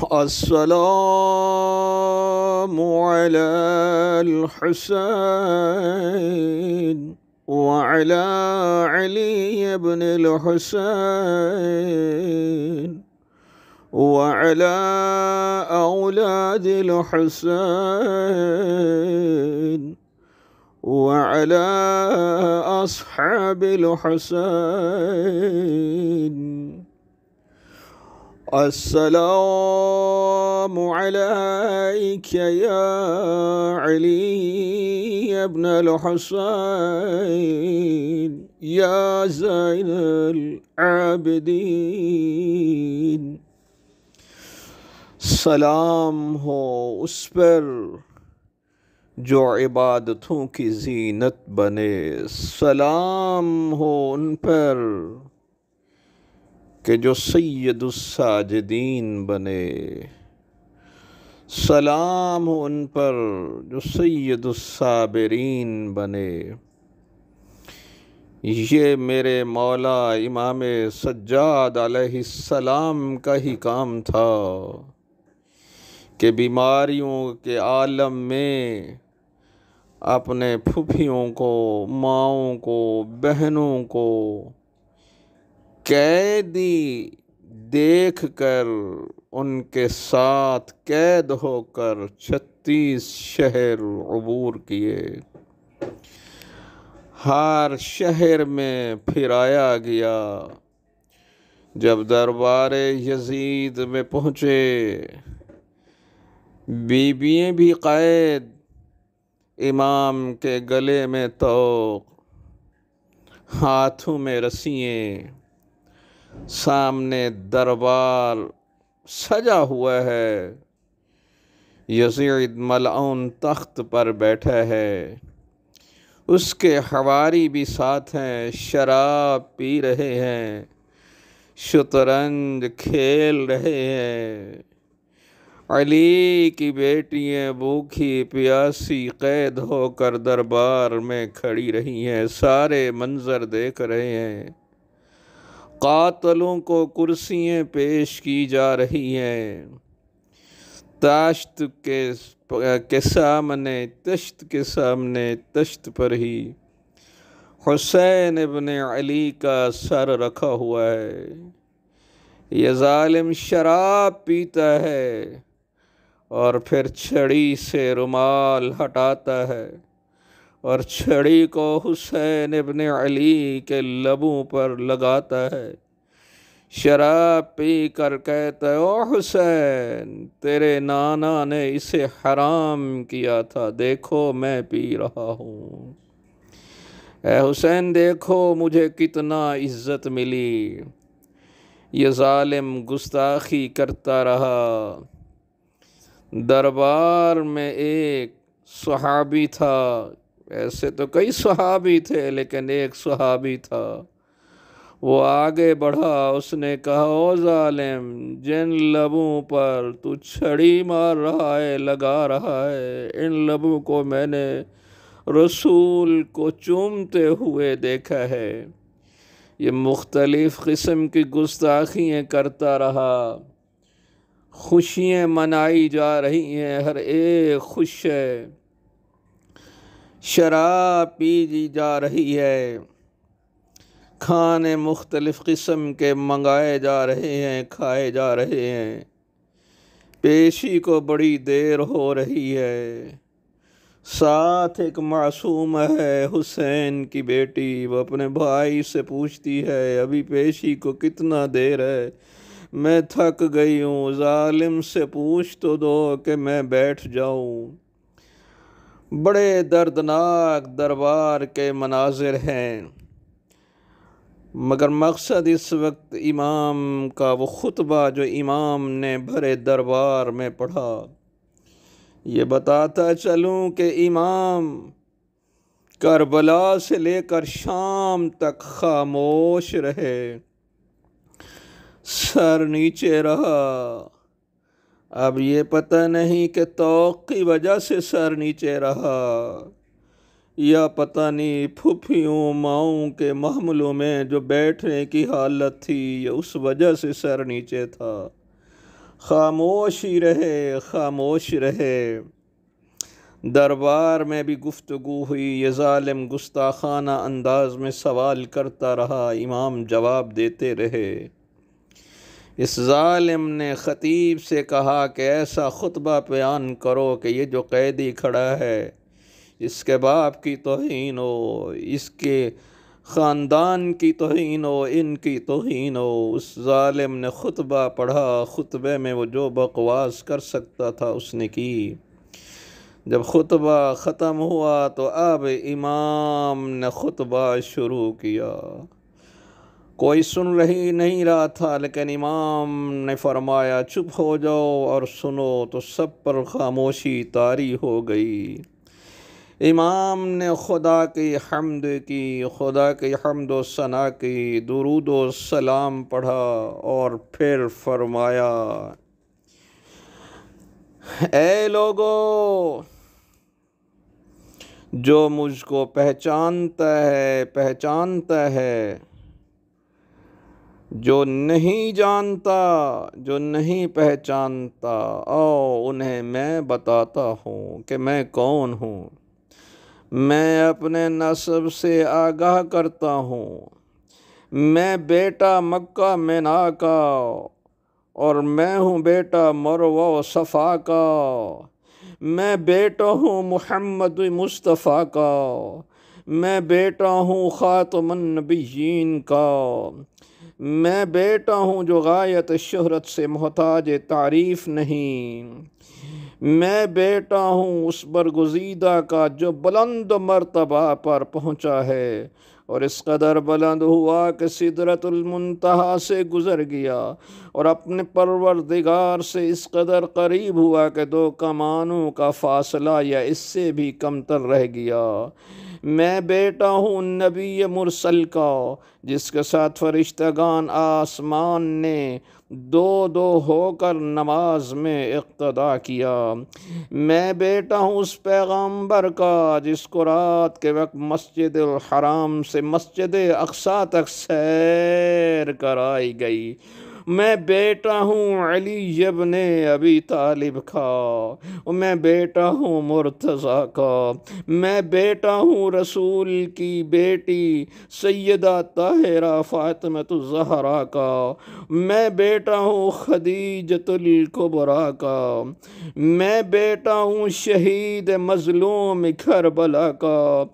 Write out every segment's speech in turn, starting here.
السلام على الحسين وعلى علي بن الحسين وعلى أولاد الحسين وعلى أصحاب الحسين. السلام عليك يا علي بن الحسين يا زين العابدين. سلام ہو اس پر جو عبادتوں کی زینت بنے، سلام ہو ان پر کہ جو سید الساجدین بنے، سلام ہو ان پر جو سید الصابرین بنے۔ یہ میرے مولا امام سجاد علیہ السلام کا ہی کام تھا کہ بیماریوں کے عالم میں اپنے پھوپھیوں کو، ماؤں کو، بہنوں کو قیدی دیکھ کر ان کے ساتھ قید ہو کر 36 شہر عبور کیے۔ ہر شہر میں پھرایا گیا۔ جب دربار یزید میں پہنچے، بیوییں بھی قید، امام کے گلے میں طوق، ہاتھوں میں رسیاں، سامنے دربار سجا ہوا ہے، یزید ملعون تخت پر بیٹھا ہے، اس کے حواری بھی ساتھ ہیں، شراب پی رہے ہیں، شطرنج کھیل رہے ہیں۔ علی کی بیٹیاں بھوکی پیاسی قید ہو کر دربار میں کھڑی رہی ہیں، سارے منظر دیکھ رہے ہیں۔ قاتلوں کو کرسیاں پیش کی جا رہی ہیں، تشت کے سامنے تشت پر ہی حسین ابن علی کا سر رکھا ہوا ہے۔ یہ ظالم شراب پیتا ہے اور پھر چھڑی سے رومال ہٹاتا ہے اور چھڑی کو حسین ابن علی کے لبوں پر لگاتا ہے، شراب پی کر کہتا ہے، او حسین، تیرے نانا نے اسے حرام کیا تھا، دیکھو میں پی رہا ہوں۔ اے حسین دیکھو مجھے کتنا عزت ملی۔ یہ ظالم گستاخی کرتا رہا۔ دربار میں ایک صحابی تھا، ایسے تو کئی صحابی تھے لیکن ایک صحابی تھا، وہ آگے بڑھا، اس نے کہا، او ظالم، جن لبوں پر تو چھڑی مار رہا ہے، لگا رہا ہے، ان لبوں کو میں نے رسول کو چومتے ہوئے دیکھا ہے۔ یہ مختلف قسم کی گستاخیاں کرتا رہا، خوشیاں منائی جا رہی ہیں، ہر ایک خوش ہے، شراب پی جا رہی ہے، کھانے مختلف قسم کے منگائے جا رہے ہیں، کھائے جا رہے ہیں۔ پیشی کو بڑی دیر ہو رہی ہے، ساتھ ایک معصوم ہے، حسین کی بیٹی، وہ اپنے بھائی سے پوچھتی ہے، ابھی پیشی کو کتنا دیر ہے؟ میں تھک گئی ہوں، ظالم سے پوچھ تو دو کہ میں بیٹھ جاؤں۔ بڑے دردناک دربار کے مناظر ہیں، مگر مقصد اس وقت امام کا وہ خطبہ جو امام نے بھرے دربار میں پڑھا، یہ بتاتا چلوں کہ امام کربلا سے لے کر شام تک خاموش رہے، سر نیچے رہا۔ اب یہ پتہ نہیں کہ طوق کی وجہ سے سر نیچے رہا یا پتہ نہیں پھوپھیوں ماؤں کے محملوں میں جو بیٹھنے کی حالت تھی یا اس وجہ سے سر نیچے تھا۔ خاموش ہی رہے، خاموش رہے۔ دربار میں بھی گفتگو ہوئی، یہ ظالم گستاخانہ انداز میں سوال کرتا رہا، امام جواب دیتے رہے۔ اس ظالم نے خطیب سے کہا کہ ایسا خطبہ بیان کرو کہ یہ جو قیدی کھڑا ہے اس کے باپ کی توہین ہو، اس کے خاندان کی توہین ہو، ان کی توہین ہو۔ اس ظالم نے خطبہ پڑھا، خطبے میں وہ جو بکواس کر سکتا تھا اس نے کی۔ جب خطبہ ختم ہوا تو اب امام نے خطبہ شروع کیا۔ کوئی سن نہیں رہا تھا، لیکن امام نے فرمایا چپ ہو جاؤ اور سنو، تو سب پر خاموشی طاری ہو گئی۔ امام نے خدا کی حمد کی، خدا کی حمد و ثنا کی، درود و سلام پڑھا اور پھر فرمایا، اے لوگو، جو مجھ کو پہچانتا ہے پہچانتا ہے، جو نہیں جانتا، جو نہیں پہچانتا، آؤ انہیں میں بتاتا ہوں کہ میں کون ہوں۔ میں اپنے نسب سے آگاہ کرتا ہوں۔ میں بیٹا مکہ مینا کا، اور میں ہوں بیٹا مروہ و صفا کا۔ میں بیٹا ہوں محمد مصطفیٰ کا۔ میں بیٹا ہوں خاتم النبیین کا۔ میں بیٹا ہوں جو غایت شہرت سے محتاج تعریف نہیں۔ میں بیٹا ہوں اس برگزیدہ کا جو بلند مرتبہ پر پہنچا ہے، اور اس قدر بلند ہوا کہ سدرۃ المنتہا سے گزر گیا، اور اپنے پروردگار سے اس قدر قریب ہوا کہ 2 کمانوں کا فاصلہ یا اس سے بھی کم تر رہ گیا۔ میں بیٹا ہوں نبی مرسل کا، جس کے ساتھ فرشتگان آسمان نے 2 ہو کر نماز میں اقتدا کیا۔ میں بیٹا ہوں اس پیغمبر کا جس کو رات کے وقت مسجد الحرام سے مسجد اقصیٰ تک سیر کرائی گئی۔ میں بیٹا ہوں علی ابن ابی طالب کا۔ میں بیٹا ہوں مرتضیٰ کا۔ میں بیٹا ہوں رسول کی بیٹی سیدہ طاہرہ فاطمۃ الزہرا کا۔ میں بیٹا ہوں خدیجۃ الکبریٰ کا۔ میں بیٹا ہوں شہید مظلوم کربلا کا،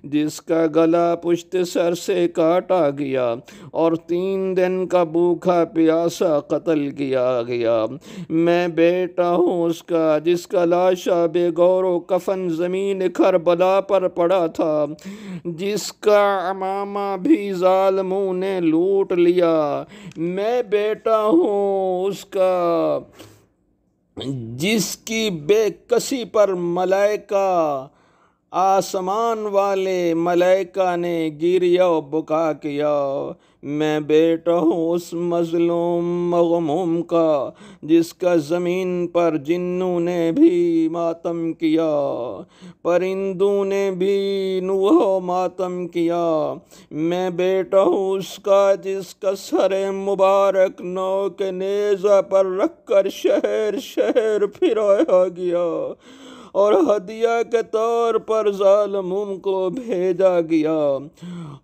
جس کا گلا پشت سر سے کاٹا گیا اور 3 دن کا بھوکا پیاسا قتل کیا گیا۔ میں بیٹا ہوں اس کا جس کا لاشا بے گور و کفن زمین کربلا پر پڑا تھا، جس کا عمامہ بھی ظالموں نے لوٹ لیا۔ میں بیٹا ہوں اس کا جس کی بے کسی پر ملائکہ، آسمان والے ملائکہ نے گریہ و بکا کیا۔ میں بیٹا ہوں اس مظلوم مغموم کا جس کا زمین پر جنوں نے بھی ماتم کیا، پرندوں نے بھی نوح و ماتم کیا۔ میں بیٹا ہوں اس کا جس کا سر مبارک نو کے نیزہ پر رکھ کر شہر شہر پھرایا گیا، اور ہدیہ کے طور پر ظالموں کو بھیجا گیا،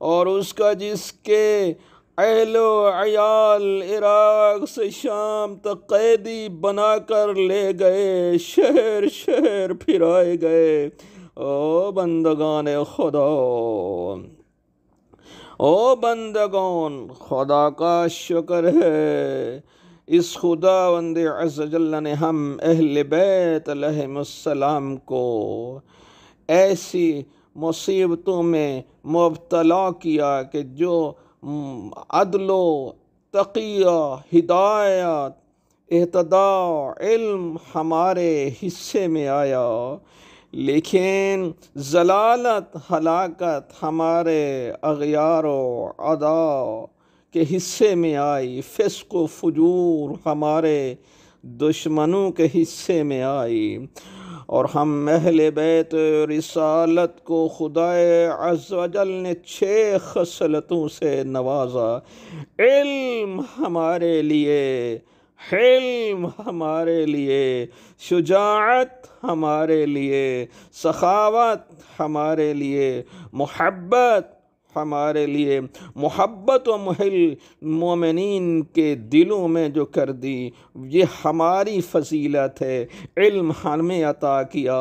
اور اس کا جس کے اہل و عیال عراق سے شام تک قیدی بنا کر لے گئے، شہر شہر پھرائے گئے۔ او بندگان خدا، او بندگان خدا کا شکر ہے، اس خداوند عز جل نے ہم اہل بیت علیہم السلام کو ایسی مصیبتوں میں مبتلا کیا کہ جو عدل و تقیہ، ہدایت، اہتداء، علم ہمارے حصے میں آیا، لیکن ضلالت، ہلاکت ہمارے اغیار و اعداء کے حصے میں آئی، فسق و فجور ہمارے دشمنوں کے حصے میں آئی، اور ہم اہل بیت رسالت کو خدائے عز و جل نے 6 خصلتوں سے نوازا۔ علم ہمارے لیے حلم ہمارے لیے، شجاعت ہمارے لیے، سخاوت ہمارے لیے، محبت ہمارے لیے، محبت و محل مومنین کے دلوں میں جو کر دی، یہ ہماری فضیلت ہے۔ علم ہمیں عطا کیا،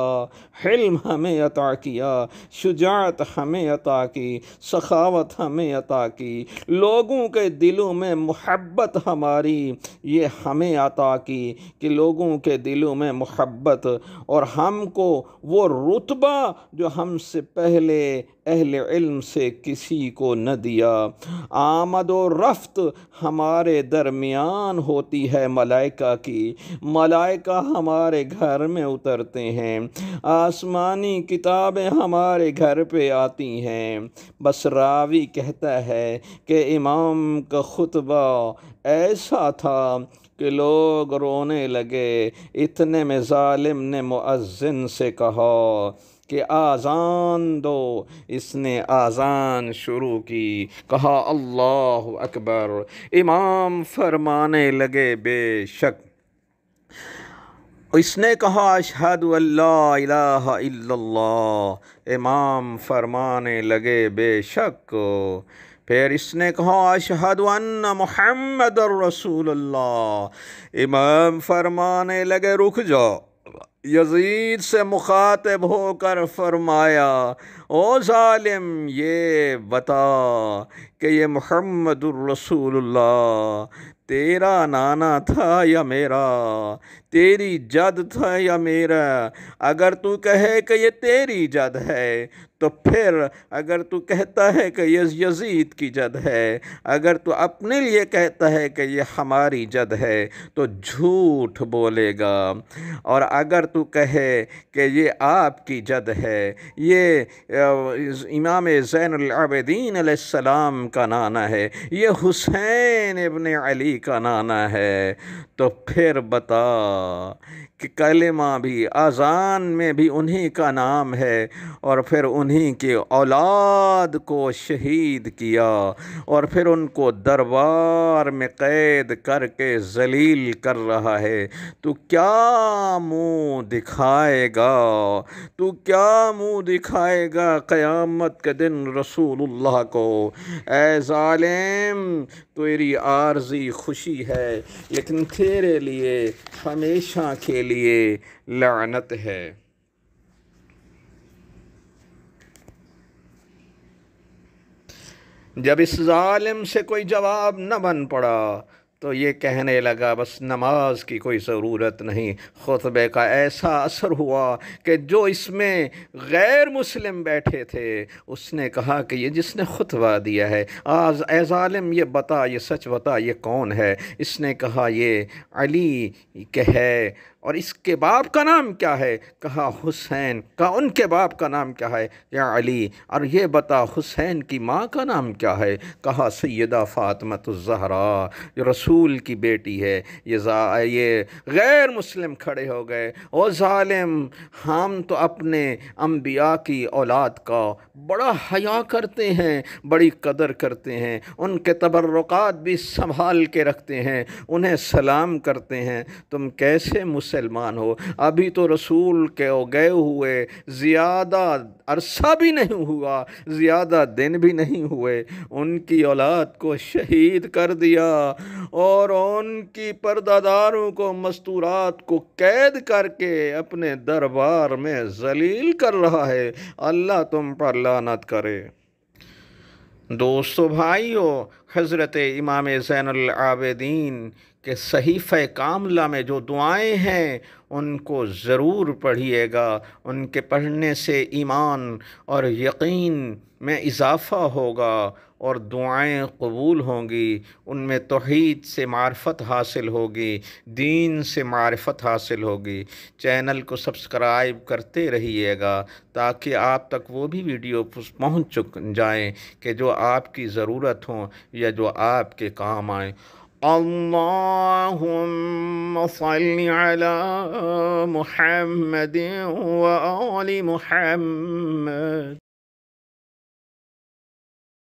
حلم ہمیں عطا کیا، شجاعت ہمیں عطا کی، سخاوت ہمیں عطا کی، لوگوں کے دلوں میں محبت ہماری یہ ہمیں عطا کی کہ لوگوں کے دلوں میں محبت، اور ہم کو وہ رتبہ جو ہم سے پہلے اہل علم سے کسی کو نہ دیا۔ آمد و رفت ہمارے درمیان ہوتی ہے ملائکہ کی، ملائکہ ہمارے گھر میں اترتے ہیں، آسمانی کتابیں ہمارے گھر پہ آتی ہیں۔ بس راوی کہتا ہے کہ امام کا خطبہ ایسا تھا کہ لوگ رونے لگے، اتنے میں ظالم نے مؤذن سے کہا کہ آذان دو۔ اس نے آذان شروع کی، کہا اللہ اکبر۔ امام فرمانے لگے بے شک، اس نے کہا اشہد ان لا الہ الا اللہ، امام فرمانے لگے بے شک۔ پھر اس نے کہا اشہد ان محمد الرسول اللہ، امام فرمانے لگے رک جاؤ۔ یزید سے مخاطب ہو کر فرمایا او ظالم یہ بتا کہ یہ محمد الرسول اللہ تیرا نانا تھا یا میرا، تیری جد تھا یا میرا؟ اگر تو کہے کہ یہ تیری جد ہے تو پھر اگر تو کہتا ہے کہ یہ یزید کی جد ہے، اگر تو اپنے لیے کہتا ہے کہ یہ ہماری جد ہے تو جھوٹ بولے گا، اور اگر تو کہے کہ یہ آپ کی جد ہے، یہ امام زین العابدین علیہ السلام کا نانا ہے، یہ حسین ابن علی کا نانا ہے، تو پھر بتا کہ کلمہ بھی اذان میں بھی انہی کا نام ہے، اور پھر انہی کی اولاد کو شہید کیا، اور پھر ان کو دربار میں قید کر کے ذلیل کر رہا ہے۔ تو کیا منہ دکھائے گا، تو کیا منہ دکھائے گا قیامت کے دن رسول اللہ کو؟ اے ظالم، تیری عارضی خوشی ہے لیکن تیرے لیے ہمیشہ کے لیے لعنت ہے۔ جب اس ظالم سے کوئی جواب نہ بن پڑا تو یہ کہنے لگا بس نماز کی کوئی ضرورت نہیں۔ خطبے کا ایسا اثر ہوا کہ جو اس میں غیر مسلم بیٹھے تھے اس نے کہا کہ یہ جس نے خطبہ دیا ہے، اے ظالم یہ بتا، یہ سچ بتا یہ کون ہے؟ اس نے کہا یہ علی کہ ہے، اور اس کے باپ کا نام کیا ہے؟ کہا حسین۔ کہا ان کے باپ کا نام کیا ہے؟ یا علی۔ اور یہ بتا حسین کی ماں کا نام کیا ہے؟ کہا سیدہ فاطمۃ الزہرا، رسول کی بیٹی ہے۔ یہ غیر مسلم کھڑے ہو گئے، او ظالم ہم تو اپنے انبیاء کی اولاد کا بڑا حیا کرتے ہیں، بڑی قدر کرتے ہیں، ان کے تبرکات بھی سنبھال کے رکھتے ہیں، انہیں سلام کرتے ہیں، تم کیسے مسلمان ہو؟ ابھی تو رسول کے گئے ہوئے زیادہ عرصہ بھی نہیں ہوا، زیادہ دن بھی نہیں ہوئے، ان کی اولاد کو شہید کر دیا، اور ان کی پرداداروں کو مستورات کو قید کر کے اپنے دربار میں ذلیل کر رہا ہے۔ اللہ تم پر لعنت کرے۔ دوستو بھائیو، حضرت امام زین العابدین کے صحیفہ کاملہ میں جو دعائیں ہیں ان کو ضرور پڑھیے گا، ان کے پڑھنے سے ایمان اور یقین میں اضافہ ہوگا اور دعائیں قبول ہوں گی، ان میں توحید سے معرفت حاصل ہوگی، دین سے معرفت حاصل ہوگی۔ چینل کو سبسکرائب کرتے رہیے گا تاکہ آپ تک وہ بھی ویڈیو پہنچ جائیں کہ جو آپ کی ضرورت ہوں یا جو آپ کے کام آئیں۔ اللہم صل علی محمد و آل محمد۔